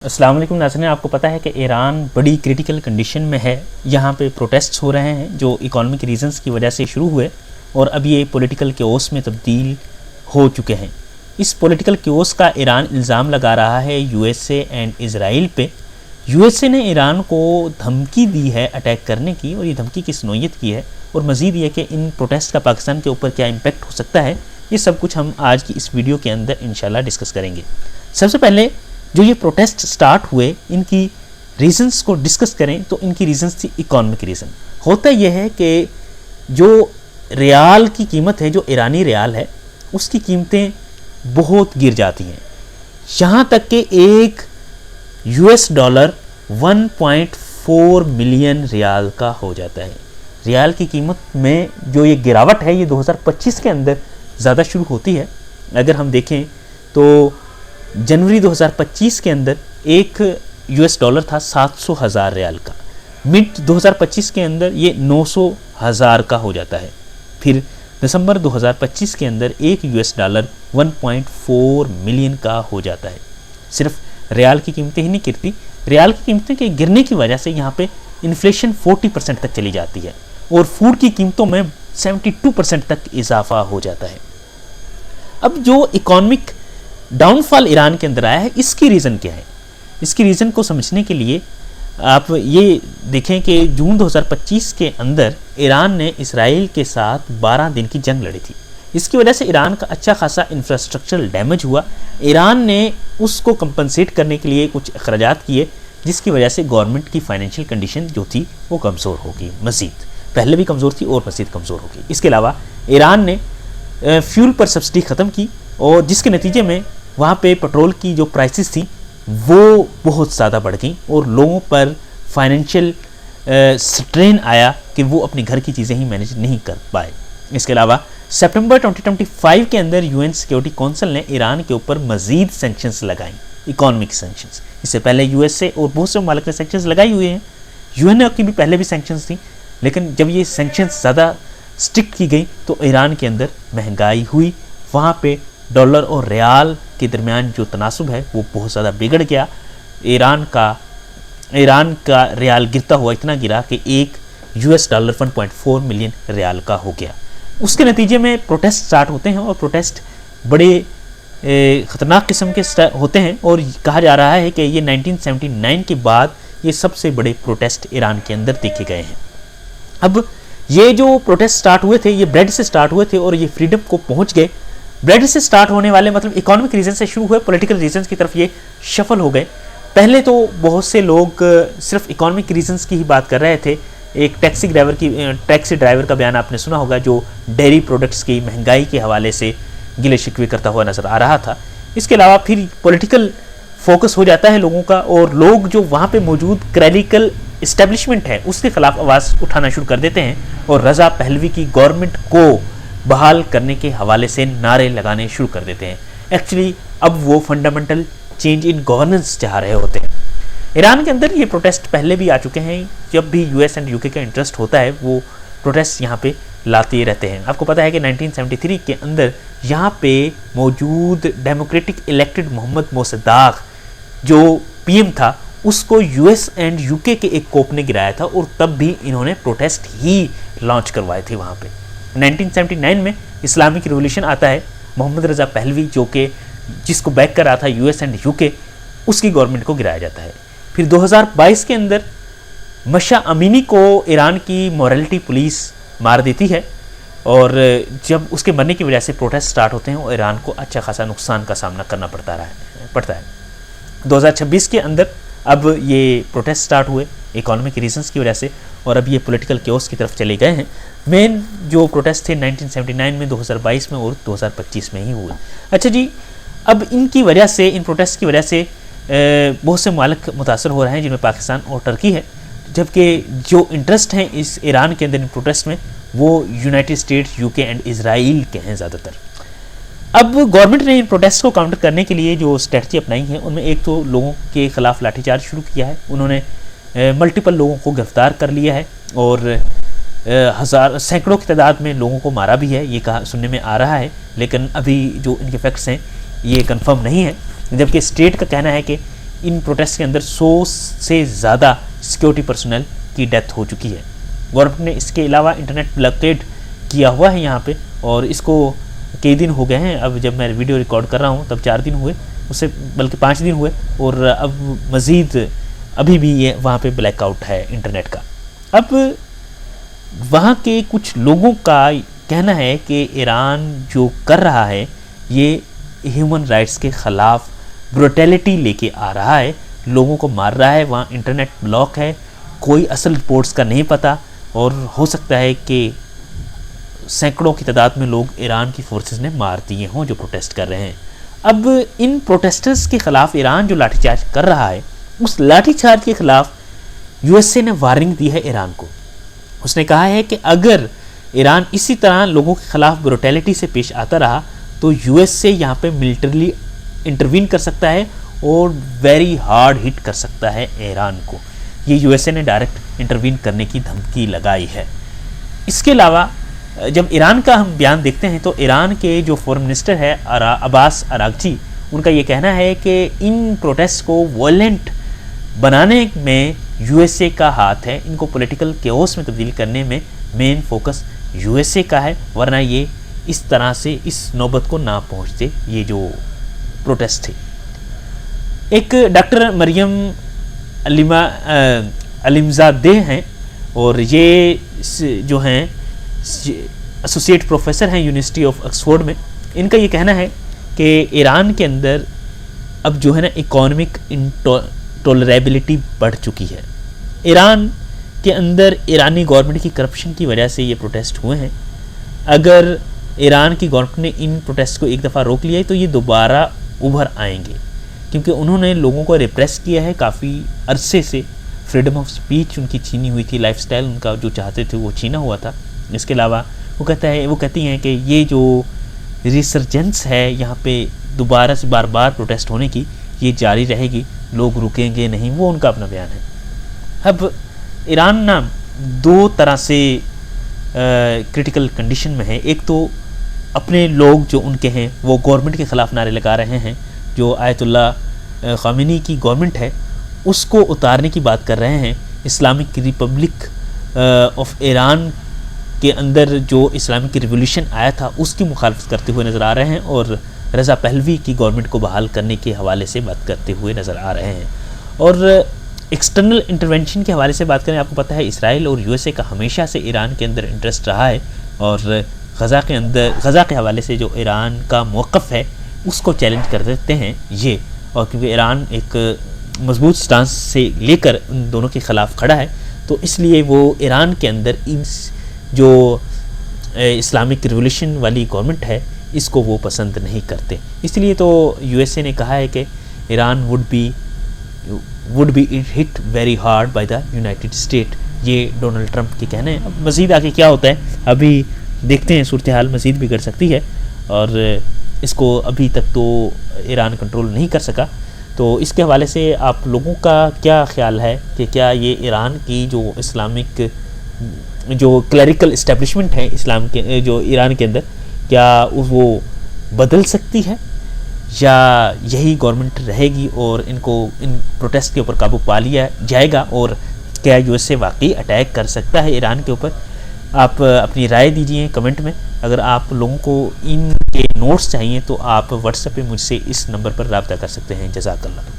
السلام علیکم ناظرین، آپ کو پتہ ہے کہ ایران بڑی کریٹیکل کنڈیشن میں ہے. یہاں پہ پروٹیسٹس ہو رہے ہیں جو اکانومک ریزنز کی وجہ سے شروع ہوئے اور اب یہ پولیٹیکل کیوس میں تبدیل ہو چکے ہیں. اس پولیٹیکل کیوس کا ایران الزام لگا رہا ہے U S A and Israel پہ. یو ایس اے نے ایران کو دھمکی دی ہے اٹیک کرنے کی، اور یہ دھمکی کس نوعیت کی ہے، اور مزید یہ کہ ان پروٹیسٹ کا پاکستان کے اوپر کیا امپیکٹ ہو سکتا ہے، یہ سب کچھ ہم آج کی اس ویڈیو کے اندر انشاءاللہ ڈسکس کریں گے. سب سے پہلے جو یہ پروٹیسٹ سٹارٹ ہوئے ان کی ریزنز کو ڈسکس کریں تو ان کی ریزنز تھی اکانومک ریزن. ہوتا یہ ہے کہ جو ریال کی قیمت ہے، جو ایرانی ریال ہے، اس کی قیمتیں بہت گر جاتی ہیں، یہاں تک کہ ایک یو ایس ڈالر 1.4 ملین ریال کا ہو جاتا ہے. ریال کی قیمت میں جو یہ گراوٹ ہے یہ 2025 کے اندر زیادہ شروع ہوتی ہے. اگر ہم دیکھیں تو جنوری 2025 کے اندر ایک یو ایس ڈالر تھا 700,000 ریال کا، مڈ 2025 کے اندر یہ 900,000 کا ہو جاتا ہے. پھر دسمبر 2025 کے اندر ایک یو ایس ڈالر 1.4 ملین کا ہو جاتا ہے. صرف ریال کی قیمتیں ہی نہیں گرتی، ریال کی قیمتیں کے گرنے کی وجہ سے یہاں پہ انفلیشن 40% تک چلی جاتی ہے اور فوڈ کی قیمتوں میں 72% تک اضافہ ہو جاتا ہے. اب جو اکانومک ڈاؤن فال ایران کے اندر آیا ہے، اس کی ریزن کیا ہے؟ اس کی ریزن کو سمجھنے کے لیے آپ یہ دیکھیں کہ جون 2025 کے اندر ایران نے اسرائیل کے ساتھ 12 دن کی جنگ لڑی تھی. اس کی وجہ سے ایران کا اچھا خاصا انفراسٹرکچرل ڈیمیج ہوا. ایران نے اس کو کمپنسیٹ کرنے کے لیے کچھ اخراجات کیے، جس کی وجہ سے گورنمنٹ کی فائنینشیل کنڈیشن جو تھی وہ کمزور ہوگی، مزید پہلے بھی کمزور تھی اور مزید کمزور ہوگی. اس کے علاوہ ایران نے فیول پر سبسڈی ختم کی، اور جس کے نتیجے میں وہاں پہ پٹرول کی جو پرائسز تھیں وہ بہت زیادہ بڑھ گئیں اور لوگوں پر فائنینشیل سٹرین آیا کہ وہ اپنے گھر کی چیزیں ہی مینیج نہیں کر پائے. اس کے علاوہ سپٹمبر 2025 کے اندر یو این سیکیورٹی کونسل نے ایران کے اوپر مزید سینکشنز لگائیں، اکانومک سینکشنز. اس سے پہلے یو ایس اے اور بہت سے ممالک نے سینکشنز لگائی ہوئے ہیں. یو این کی بھی پہلے بھی سینکشنز تھیں، لیکن جب یہ سینکشنز زیادہ اسٹرکٹ کی گئی تو ایران کے اندر مہنگائی ہوئی. وہاں پہ ڈالر اور ریال کے درمیان جو تناسب ہے وہ بہت زیادہ بگڑ گیا. ایران کا ریال گرتا ہوا اتنا گرا کہ ایک یو ایس ڈالر 1.4 ملین ریال کا ہو گیا. اس کے نتیجے میں پروٹیسٹ سٹارٹ ہوتے ہیں، اور پروٹیسٹ بڑے خطرناک قسم کے ہوتے ہیں، اور کہا جا رہا ہے کہ یہ 1979 کے بعد یہ سب سے بڑے پروٹیسٹ ایران کے اندر دیکھے گئے ہیں. اب یہ جو پروٹیسٹ سٹارٹ ہوئے تھے یہ بریڈ سے سٹارٹ ہوئے تھے اور یہ فریڈم کو پہنچ گئے. بریڈ سے سٹارٹ ہونے والے مطلب اکانومک ریزن سے شروع ہوئے، پولیٹیکل ریزنز کی طرف یہ شفل ہو گئے. پہلے تو بہت سے لوگ صرف اکانومک ریزنز کی ہی بات کر رہے تھے. ایک ٹیکسی ڈرائیور کا بیان آپ نے سنا ہوگا جو ڈیری پروڈکٹس کی مہنگائی کے حوالے سے گلے شکوے کرتا ہوا نظر آ رہا تھا. اس کے علاوہ پھر پولیٹیکل فوکس ہو جاتا ہے لوگوں کا، اور لوگ جو وہاں پہ موجود کلیریکل اسٹیبلشمنٹ ہے اس کے خلاف آواز اٹھانا شروع کر دیتے ہیں، اور رضا پہلوی کی گورنمنٹ کو بحال کرنے کے حوالے سے نعرے لگانے شروع کر دیتے ہیں. ایکچولی اب وہ فنڈامنٹل چینج ان گورننس چاہ رہے ہوتے ہیں. ایران کے اندر یہ پروٹیسٹ پہلے بھی آ چکے ہیں. جب بھی یو ایس اینڈ یو کے کا انٹرسٹ ہوتا ہے وہ پروٹیسٹ یہاں پہ لاتے رہتے ہیں. آپ کو پتہ ہے کہ 1973 کے اندر یہاں پہ موجود ڈیموکریٹک الیکٹڈ محمد موصداق جو پی ایم تھا، اس کو یو ایس اینڈ یو کے ایک کوپ نے گرایا تھا، اور تب بھی انہوں نے پروٹیسٹ ہی لانچ کروائے تھے. وہاں پہ 1979 میں اسلامک ریولیوشن آتا ہے. محمد رضا پہلوی جو کہ جس کو بیک کر رہا تھا یو ایس اینڈ یو کے، اس کی گورنمنٹ کو گرایا جاتا ہے. پھر 2022 کے اندر مشا امینی کو ایران کی مورالٹی پولیس مار دیتی ہے، اور جب اس کے مرنے کی وجہ سے پروٹیسٹ سٹارٹ ہوتے ہیں اور ایران کو اچھا خاصا نقصان کا سامنا کرنا پڑتا ہے. 2026 کے اندر اب یہ پروٹیسٹ سٹارٹ ہوئے اکانومک ریزنز کی وجہ سے، اور اب یہ پولیٹیکل کیوس کی طرف چلے گئے ہیں. مین جو پروٹیسٹ تھے 1979 میں، 2022 میں اور 2025 میں ہی ہوئے. اچھا جی، اب ان کی وجہ سے، ان پروٹیسٹ کی وجہ سے بہت سے ممالک متاثر ہو رہے ہیں، جن میں پاکستان اور ٹرکی ہے، جبکہ جو انٹرسٹ ہیں اس ایران کے اندر ان پروٹیسٹ میں وہ یونائٹڈ اسٹیٹس، یو کے اینڈ اسرائیل کے ہیں زیادہ تر. اب گورنمنٹ نے ان پروٹیسٹ کو کاؤنٹر کرنے کے لیے جو اسٹریٹجی اپنائی ہے ان میں ایک تو لوگوں کے خلاف لاٹھی چارج شروع کیا ہے. انہوں نے ملٹیپل لوگوں کو گرفتار کر لیا ہے، اور سینکڑوں کی تعداد میں لوگوں کو مارا بھی ہے، یہ کہا سننے میں آ رہا ہے. لیکن ابھی جو ان کے فیکٹس ہیں یہ کنفرم نہیں ہے. جبکہ اسٹیٹ کا کہنا ہے کہ ان پروٹیسٹ کے اندر 100 سے زیادہ سیکیورٹی پرسنل کی ڈیتھ ہو چکی ہے. گورنمنٹ نے اس کے علاوہ انٹرنیٹ بلاکیڈ کیا ہوا ہے یہاں پہ, اور اس کو کئی دن ہو گئے ہیں. اب جب میں ویڈیو ریکارڈ کر رہا ہوں تب 4 دن ہوئے, اس سے بلکہ 5 دن ہوئے, اور اب مزید ابھی بھی یہ وہاں پہ بلیک آؤٹ ہے انٹرنیٹ کا. اب وہاں کے کچھ لوگوں کا کہنا ہے کہ ایران جو کر رہا ہے یہ ہیومن رائٹس کے خلاف بروٹیلٹی لے کے آ رہا ہے, لوگوں کو مار رہا ہے. وہاں انٹرنیٹ بلاک ہے, کوئی اصل رپورٹس کا نہیں پتہ, اور ہو سکتا ہے کہ سینکڑوں کی تعداد میں لوگ ایران کی فورسز نے مار دیے ہوں جو پروٹیسٹ کر رہے ہیں. اب ان پروٹیسٹرز کے خلاف ایران جو لاٹھی چارج کر رہا ہے, اس لاٹھی چارج کے خلاف یو ایس اے نے وارننگ دی ہے ایران کو. اس نے کہا ہے کہ اگر ایران اسی طرح لوگوں کے خلاف بروٹیلٹی سے پیش آتا رہا تو یو ایس اے یہاں پہ ملٹریلی انٹروین کر سکتا ہے اور ویری ہارڈ ہٹ کر سکتا ہے ایران کو. یہ یو ایس اے نے ڈائریکٹ انٹروین کرنے کی دھمکی لگائی ہے. اس کے علاوہ جب ایران کا ہم بیان دیکھتے ہیں تو ایران کے جو فورن منسٹر ہے عباس اراغچی, ان کا یہ کہنا ہے کہ ان پروٹیسٹ کو وائلنٹ بنانے میں یو ایس اے کا ہاتھ ہے, ان کو پولیٹیکل کیوس میں تبدیل کرنے میں main focus U S A کا ہے, ورنہ یہ اس طرح سے اس نوبت کو نہ پہنچتے یہ جو پروٹیسٹ تھے. ایک ڈاکٹر مریم علیمزادہ ہیں, اور یہ جو ہیں ایسوسیٹ پروفیسر ہیں یونیورسٹی آف آکسفورڈ میں. ان کا یہ کہنا ہے کہ ایران کے اندر اب جو ہے نا اکانومک انٹالریبلٹی بڑھ چکی ہے. ایران کے اندر ایرانی گورنمنٹ کی کرپشن کی وجہ سے یہ پروٹیسٹ ہوئے ہیں. اگر ایران کی گورنمنٹ نے ان پروٹیسٹ کو ایک دفعہ روک لیا ہے تو یہ دوبارہ ابھر آئیں گے, کیونکہ انہوں نے لوگوں کو ریپریس کیا ہے کافی عرصے سے. فریڈم آف سپیچ ان کی چھینی ہوئی تھی, لائف سٹائل ان کا جو چاہتے تھے وہ چھینا ہوا تھا. اس کے علاوہ وہ کہتی ہیں کہ یہ جو ریسرجنس ہے یہاں پہ دوبارہ سے بار بار پروٹیسٹ ہونے کی, یہ جاری رہے گی, لوگ رکیں گے نہیں, وہ ان کا اپنا بیان ہے. اب ایران نا 2 طرح سے کرٹیکل کنڈیشن میں ہے. ایک تو اپنے لوگ جو ان کے ہیں وہ گورنمنٹ کے خلاف نعرے لگا رہے ہیں, جو آیت اللہ خامنی کی گورنمنٹ ہے اس کو اتارنے کی بات کر رہے ہیں. اسلامک ریپبلک آف ایران کے اندر جو اسلامک ریولیوشن آیا تھا اس کی مخالفت کرتے ہوئے نظر آ رہے ہیں, اور رضا پہلوی کی گورنمنٹ کو بحال کرنے کے حوالے سے بات کرتے ہوئے نظر آ رہے ہیں. اور ایکسٹرنل انٹرونشن کے حوالے سے بات کریں, آپ کو پتہ ہے اسرائیل اور یو ایس اے کا ہمیشہ سے ایران کے اندر انٹرسٹ رہا ہے, اور غزہ کے حوالے سے جو ایران کا موقف ہے اس کو چیلنج کر دیتے ہیں یہ. اور کیونکہ ایران ایک مضبوط سٹانس سے لے کر ان دونوں کے خلاف کھڑا ہے, تو اس لیے وہ ایران کے اندر ان جو اسلامک ریولیوشن والی گورنمنٹ ہے اس کو وہ پسند نہیں کرتے. اس لیے تو یو ایس اے نے کہا ہے کہ Iran would be hit very hard by the United States. یہ ڈونلڈ ٹرمپ کے کہنے ہیں. اب مزید آگے کیا ہوتا ہے ابھی دیکھتے ہیں, صورتحال مزید بگڑ سکتی ہے, اور اس کو ابھی تک تو ایران کنٹرول نہیں کر سکا. تو اس کے حوالے سے آپ لوگوں کا کیا خیال ہے کہ کیا یہ ایران کی جو اسلامک جو کلیریکل اسٹیبلشمنٹ ہے اسلام کے جو ایران کے اندر, کیا وہ بدل سکتی ہے یا یہی گورنمنٹ رہے گی اور ان کو ان پروٹیسٹ کے اوپر قابو پا لیا جائے گا, اور کیا یو ایس اے واقعی اٹیک کر سکتا ہے ایران کے اوپر؟ آپ اپنی رائے دیجئے کمنٹ میں. اگر آپ لوگوں کو ان کے نوٹس چاہیے تو آپ واٹس ایپ پہ مجھ سے اس نمبر پر رابطہ کر سکتے ہیں. جزاک اللہ.